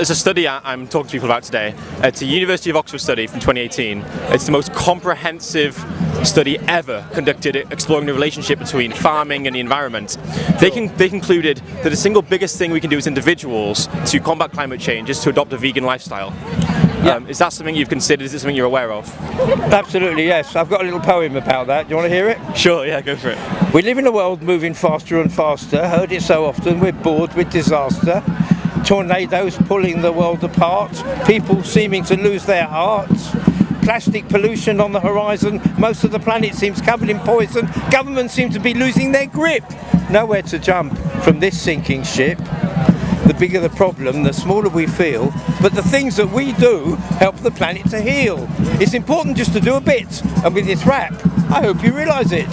There's a study I'm talking to people about today. It's a University of Oxford study from 2018. It's the most comprehensive study ever conducted exploring the relationship between farming and the environment. They concluded that the single biggest thing we can do as individuals to combat climate change is to adopt a vegan lifestyle. Yeah. Is that something you've considered? Is it something you're aware of? Absolutely, yes. I've got a little poem about that. Do you want to hear it? Sure, yeah, go for it. We live in a world moving faster and faster. Heard it so often, we're bored with disaster. Tornadoes pulling the world apart. People seeming to lose their hearts. Plastic pollution on the horizon. Most of the planet seems covered in poison. Governments seem to be losing their grip. Nowhere to jump from this sinking ship. The bigger the problem, the smaller we feel, but the things that we do help the planet to heal. It's important just to do a bit, and with this rap, I hope you realise it.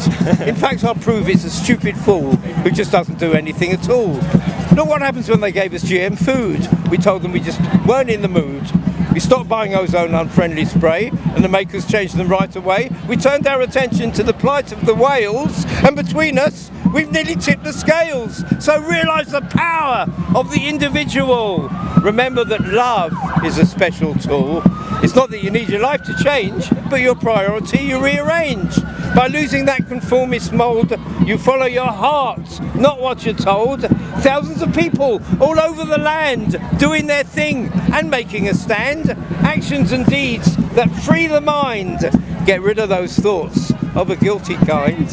In fact, I'll prove it's a stupid fool who just doesn't do anything at all. Look what happens when they gave us GM food. We told them we just weren't in the mood. We stopped buying ozone unfriendly spray, and the makers changed them right away. We turned our attention to the plight of the whales, and between us, we've nearly tipped the scales. So realise the power of the individual. Remember that love is a special tool. It's not that you need your life to change, but your priority you rearrange. By losing that conformist mould, you follow your heart, not what you're told. Thousands of people all over the land doing their thing and making a stand. Actions and deeds that free the mind. Get rid of those thoughts of a guilty kind.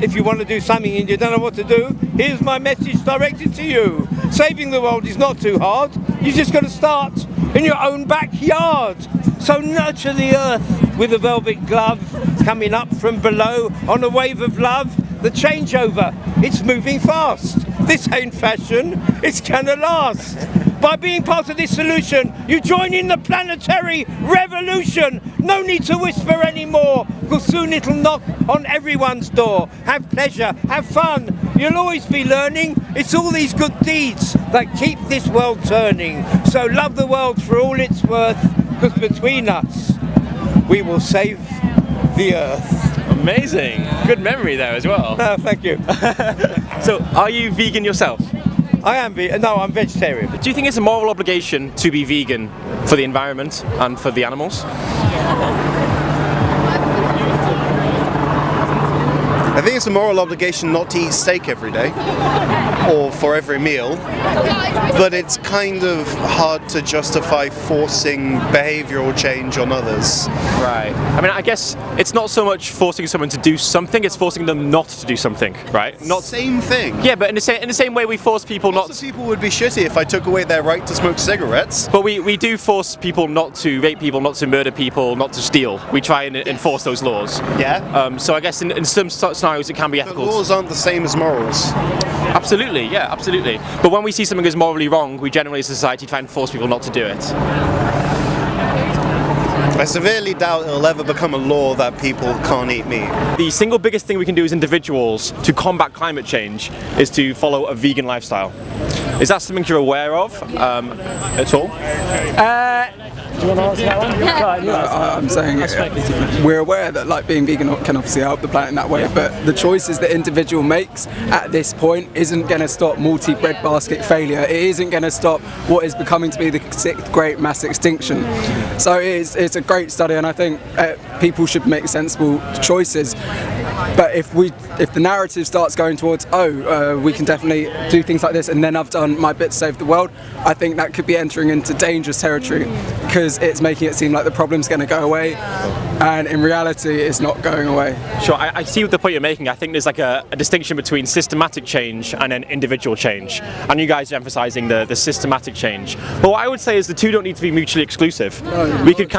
If you want to do something and you don't know what to do, here's my message directed to you. Saving the world is not too hard. You just got to start in your own backyard. So nurture the earth with a velvet glove, coming up from below on a wave of love. The changeover, it's moving fast. This ain't fashion, it's gonna last. By being part of this solution, you join in the planetary revolution. No need to whisper anymore, because soon it'll knock on everyone's door. Have pleasure, have fun, you'll always be learning. It's all these good deeds that keep this world turning. So love the world for all it's worth, because between us, we will save the earth. Amazing. Good memory there as well. No, thank you. So, are you vegan yourself? I am vegan. No, I'm vegetarian. Do you think it's a moral obligation to be vegan for the environment and for the animals? I think it's a moral obligation not to eat steak every day or for every meal, but it's kind of hard to justify forcing behavioural change on others. Right. I mean, I guess it's not so much forcing someone to do something, it's forcing them not to do something, right? Not same thing. Yeah, but in the same way we force people not Lots of people would be shitty if I took away their right to smoke cigarettes. But we do force people not to rape people, not to murder people, not to steal. We try and enforce those laws. Yeah. So I guess in some scenarios it can be ethical. But laws aren't the same as morals. Absolutely, yeah, absolutely. But when we see something as morally wrong, we generally as a society try and force people not to do it. I severely doubt it'll ever become a law that people can't eat meat. The single biggest thing we can do as individuals to combat climate change is to follow a vegan lifestyle. Is that something you're aware of at all? Do you want to answer that one? I'm saying we're aware that like being vegan can obviously help the planet in that way, but the choices the individual makes at this point isn't going to stop multi-breadbasket failure. It isn't going to stop what is becoming to be the sixth great mass extinction. So it's a great study, and I think people should make sensible choices. But if the narrative starts going towards we can definitely do things like this and then I've done my bit to save the world, I think that could be entering into dangerous territory, because it's making it seem like the problem's going to go away, and in reality it's not going away. Sure, I see the point you're making. I think there's like a distinction between systematic change and then individual change, and you guys are emphasising the systematic change. But what I would say is the two don't need to be mutually exclusive. We could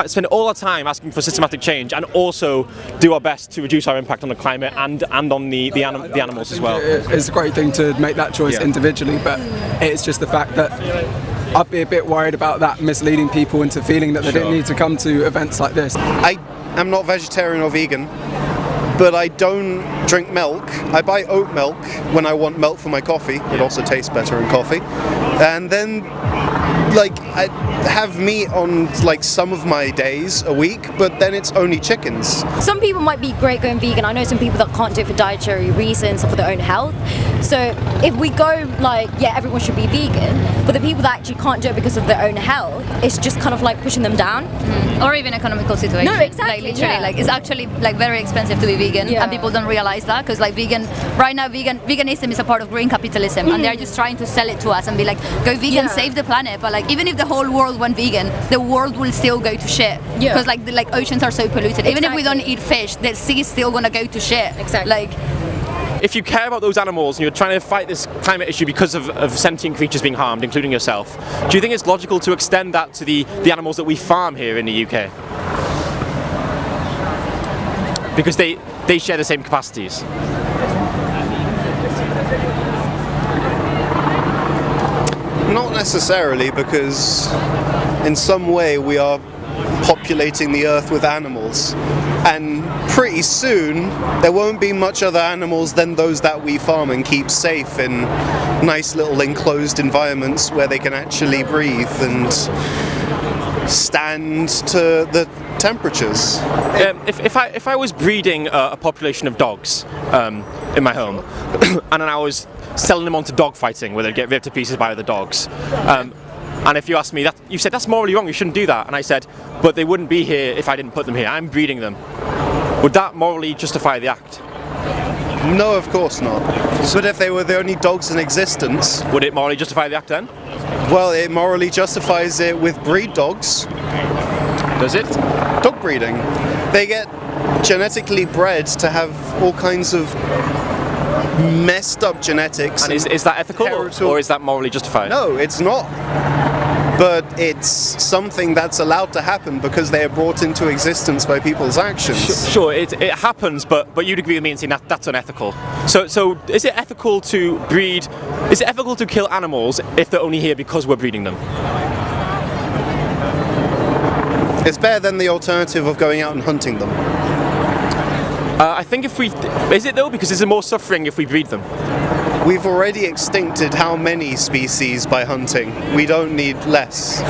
spend all our time asking for systematic change and also do our best to reduce our impact on the climate and on the animals as well. It's a great thing to make that choice individually, but it's just the fact that I'd be a bit worried about that misleading people into feeling that they didn't need to come to events like this. I am not vegetarian or vegan, but I don't drink milk. I buy oat milk when I want milk for my coffee. It also tastes better in coffee. And then like I have meat on like some of my days a week, but then it's only chickens. Some people might be great going vegan. I know some people that can't do it for dietary reasons or for their own health. So if we go like, yeah, everyone should be vegan, but the people that actually can't do it because of their own health, it's just kind of like pushing them down. Or even economical situation. No, exactly. Like literally, yeah. like it's actually like very expensive to be vegan, Yeah. and people don't realize that because like right now veganism is a part of green capitalism, and they're just trying to sell it to us and be like, go vegan, Yeah. save the planet. But like even if the whole world went vegan, the world will still go to shit Yeah. because like the oceans are so polluted. Even if we don't Exactly. eat fish, the sea is still gonna go to shit. Exactly. Like. If you care about those animals and you're trying to fight this climate issue because of sentient creatures being harmed, including yourself, do you think it's logical to extend that to the animals that we farm here in the UK? Because they share the same capacities. Not necessarily, because in some way we are populating the earth with animals, and pretty soon there won't be much other animals than those that we farm and keep safe in nice little enclosed environments where they can actually breathe and stand to the temperatures. If I was breeding a population of dogs in my home, and then I was selling them onto dog fighting where they'd get ripped to pieces by other dogs, and if you asked me that, you said that's morally wrong, you shouldn't do that, and I said, but they wouldn't be here if I didn't put them here, I'm breeding them. Would that morally justify the act? No, of course not. But if they were the only dogs in existence, Would it morally justify the act then? well, it morally justifies it with breed dogs. Does it? Dog breeding. They get genetically bred to have all kinds of messed up genetics. And is that ethical or is that morally justified? No, it's not. But it's something that's allowed to happen because they are brought into existence by people's actions. Sure, it happens, but you'd agree with me in saying that's unethical. So is it ethical to breed? Is it ethical to kill animals if they're only here because we're breeding them? It's better than the alternative of going out and hunting them. I think is it though? Because there's more suffering if we breed them. We've already extincted how many species by hunting? We don't need less.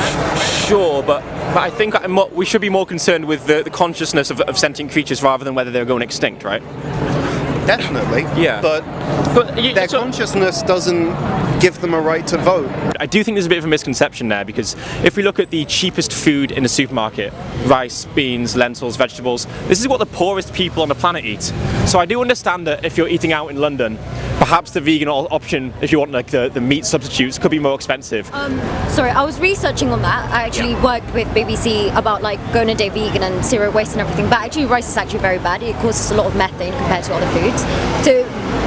Sure, but I think we should be more concerned with the consciousness of sentient creatures rather than whether they're going extinct, right? Definitely. Yeah. But their consciousness doesn't give them a right to vote. I do think there's a bit of a misconception there, because if we look at the cheapest food in the supermarket, rice, beans, lentils, vegetables, this is what the poorest people on the planet eat. So I do understand that if you're eating out in London, perhaps the vegan option, if you want like the meat substitutes, could be more expensive. Sorry, I was researching on that. I actually worked with BBC about like going a day vegan and zero waste and everything, but actually rice is actually very bad. It causes a lot of methane compared to other foods. So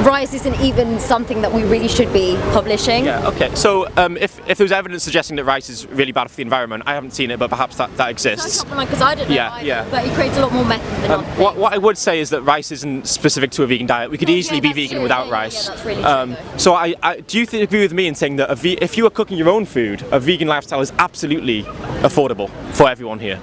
rice isn't even something that we really should be publishing. Yeah, okay. So if there was evidence suggesting that rice is really bad for the environment, I haven't seen it, but perhaps that exists. Because I don't know either, but it creates a lot more methane than other things. What I would say is that rice isn't specific to a vegan diet. We could easily be vegan without rice. Yeah, that's really true, so do you agree with me in saying that if you are cooking your own food, a vegan lifestyle is absolutely affordable for everyone here?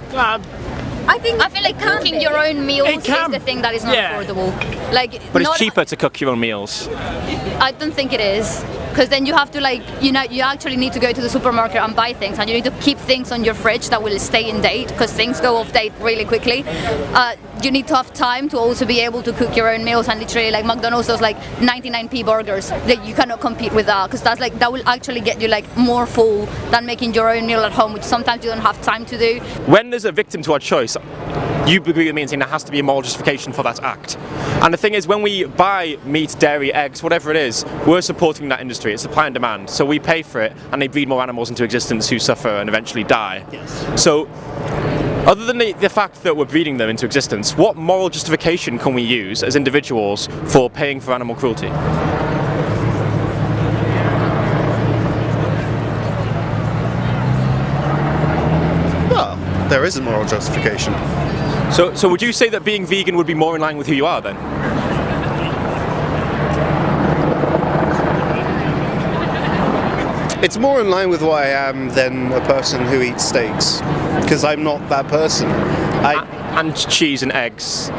I feel like cooking your own meals is the thing that is not affordable. Like, But it's cheaper to cook your own meals. I don't think it is, because then you have to you actually need to go to the supermarket and buy things, and you need to keep things on your fridge that will stay in date, because things go off date really quickly. You need to have time to also be able to cook your own meals, and literally like McDonald's does like 99p burgers, that you cannot compete with that, because that will actually get you like more full than making your own meal at home, which sometimes you don't have time to do. When there's a victim to our choice, you agree with me in saying there has to be a moral justification for that act. And the thing is, when we buy meat, dairy, eggs, whatever it is, we're supporting that industry. It's supply and demand. So we pay for it, and they breed more animals into existence who suffer and eventually die. Yes. So, other than the fact that we're breeding them into existence, what moral justification can we use as individuals for paying for animal cruelty? Well, there is a moral justification. So would you say that being vegan would be more in line with who you are then? It's more in line with who I am than a person who eats steaks, because I'm not that person. And cheese and eggs.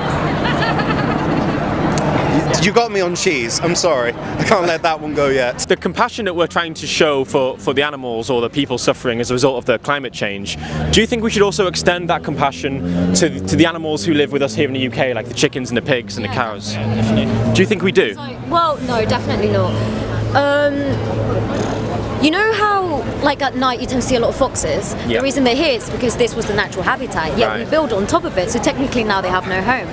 You got me on cheese. I'm sorry. I can't let that one go yet. The compassion that we're trying to show for the animals or the people suffering as a result of the climate change, do you think we should also extend that compassion to the animals who live with us here in the UK, like the chickens and the pigs and the cows? Do you think we do? Well, no, definitely not. You know how, like at night, you tend to see a lot of foxes? Yeah. The reason they're here is because this was the natural habitat, yet we build on top of it, so technically now they have no home.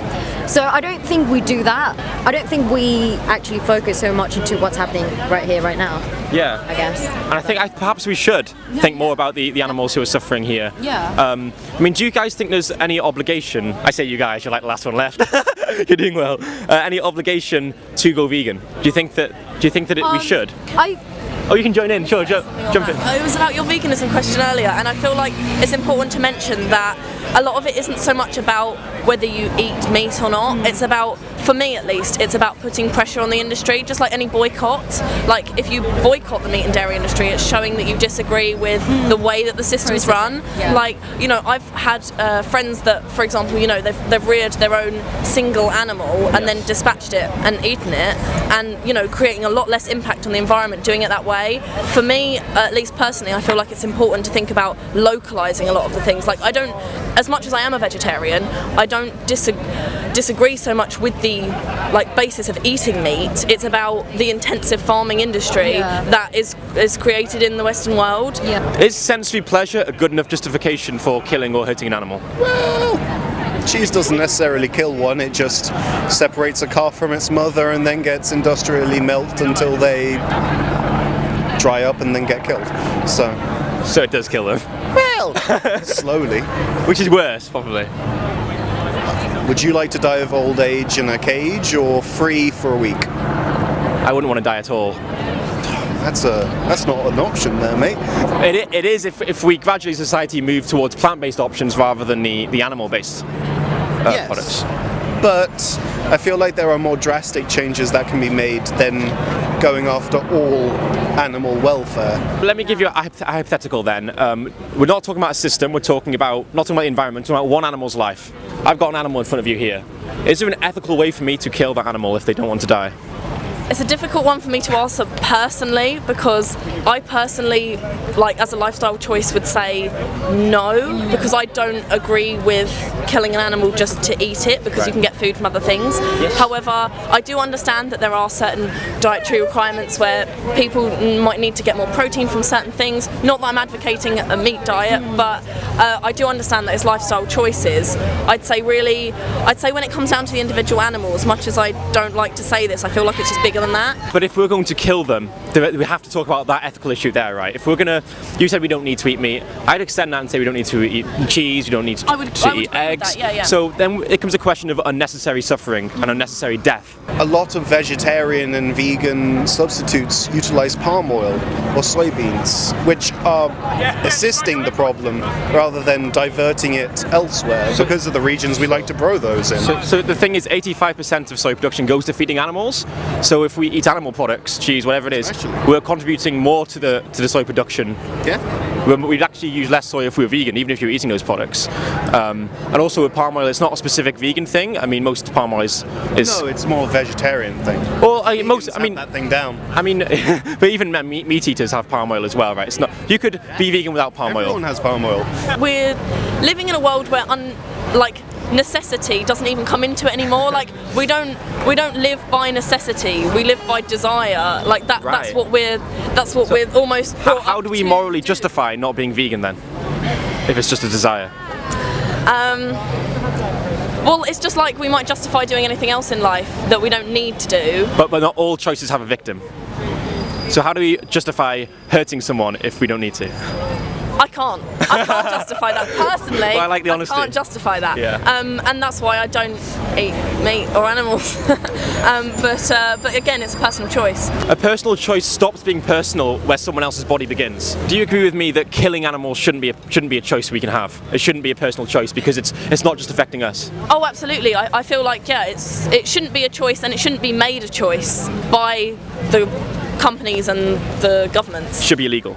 So I don't think we do that. I don't think we actually focus so much into what's happening right here, right now. Yeah. I guess. And I think perhaps we should think more about the animals who are suffering here. Yeah. I mean, do you guys think there's any obligation, I say you guys, you're like the last one left, you're doing well, any obligation to go vegan? Do you think that we should? Oh, you can join in, sure, jump in. It was about your veganism question earlier, and I feel like it's important to mention that a lot of it isn't so much about whether you eat meat or not. It's about, for me at least, it's about putting pressure on the industry, just like any boycott. Like, if you boycott the meat and dairy industry, it's showing that you disagree with the way that the system's run. Yeah. Like, you know, I've had friends that, for example, you know, they've reared their own single animal and then dispatched it and eaten it, and, you know, creating a lot less impact on the environment doing it that way. For me, at least personally, I feel like it's important to think about localising a lot of the things. Like, I don't, as much as I am a vegetarian, I don't disagree so much with the basis of eating meat. It's about the intensive farming industry that is created in the Western world. Yeah. Is sensory pleasure a good enough justification for killing or hurting an animal? Well, cheese doesn't necessarily kill one, it just separates a calf from its mother and then gets industrially milked until they dry up and then get killed. So it does kill them. Well, slowly. Which is worse, probably. Would you like to die of old age in a cage or free for a week? I wouldn't want to die at all. That's not an option there, mate. It is if we gradually, society, move towards plant-based options rather than the animal-based products. But I feel like there are more drastic changes that can be made than going after all animal welfare. Let me give you a hypothetical then. We're not talking about a system, we're not talking about the environment, we're talking about one animal's life. I've got an animal in front of you here. Is there an ethical way for me to kill that animal if they don't want to die? It's a difficult one for me to answer personally, because I personally, as a lifestyle choice, would say no, because I don't agree with killing an animal just to eat it, because you can get food from other things. Yes. However, I do understand that there are certain dietary requirements where people might need to get more protein from certain things. Not that I'm advocating a meat diet, but I do understand that it's lifestyle choices. I'd say when it comes down to the individual animal, as much as I don't like to say this, I feel like it's just bigger than that. But if we're going to kill them, we have to talk about that ethical issue there, right? If we're gonna, you said we don't need to eat meat. I'd extend that and say we don't need to eat cheese. We don't need to eat eggs. Yeah. So then it comes a question of unnecessary suffering and unnecessary death. A lot of vegetarian and vegan substitutes utilize palm oil or soybeans, which are assisting the problem rather than diverting it elsewhere because of the regions we like to grow those in. So the thing is, 85% of soy production goes to feeding animals. So if we eat animal products, cheese, whatever it is, we're contributing more to the soy production. Yeah. We'd actually use less soy if we were vegan, even if you were eating those products. And also with palm oil, it's not a specific vegan thing. I mean, most palm oil is no, it's more a vegetarian thing. Well, that thing down. I mean, but even meat eaters have palm oil as well, right? It's not. You could be vegan without palm oil. Everyone has palm oil. We're living in a world where necessity doesn't even come into it anymore. Like, we don't live by necessity, we live by desire. Like that. Right. That's what we're almost how do we morally justify not being vegan then, if it's just a desire? Well, it's just like we might justify doing anything else in life that we don't need to do. But not all choices have a victim. So how do we justify hurting someone if we don't need to? I can't justify that personally. Well, I like the honesty. I can't justify that. Yeah. And that's why I don't eat meat or animals. But again, it's a personal choice. A personal choice stops being personal where someone else's body begins. Do you agree with me that killing animals shouldn't be a choice we can have? It shouldn't be a personal choice because it's not just affecting us. Oh, absolutely. I feel like it shouldn't be a choice, and it shouldn't be made a choice by the companies and the governments. It should be illegal.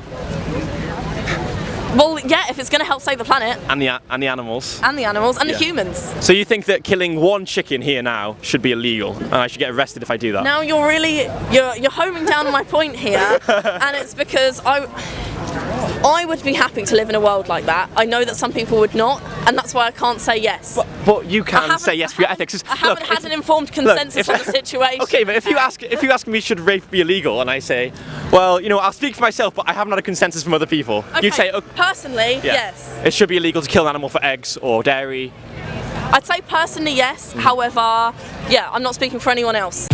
Well, yeah, if it's going to help save the planet And the animals. and the animals and Yeah. the humans. So you think that killing one chicken here now should be illegal, and I should get arrested if I do that? Now you're really you're homing down on my point here, and it's because I would be happy to live in a world like that. I know that some people would not, and that's why I can't say yes. But you can say yes for your ethics. I haven't had an informed consensus on the situation. Okay, but if you ask me, should rape be illegal, and I say, well, you know, I'll speak for myself, but I haven't had a consensus from other people. Okay, You'd say, personally, yeah, yes. it should be illegal to kill an animal for eggs or dairy. I'd say personally yes. However, yeah, I'm not speaking for anyone else.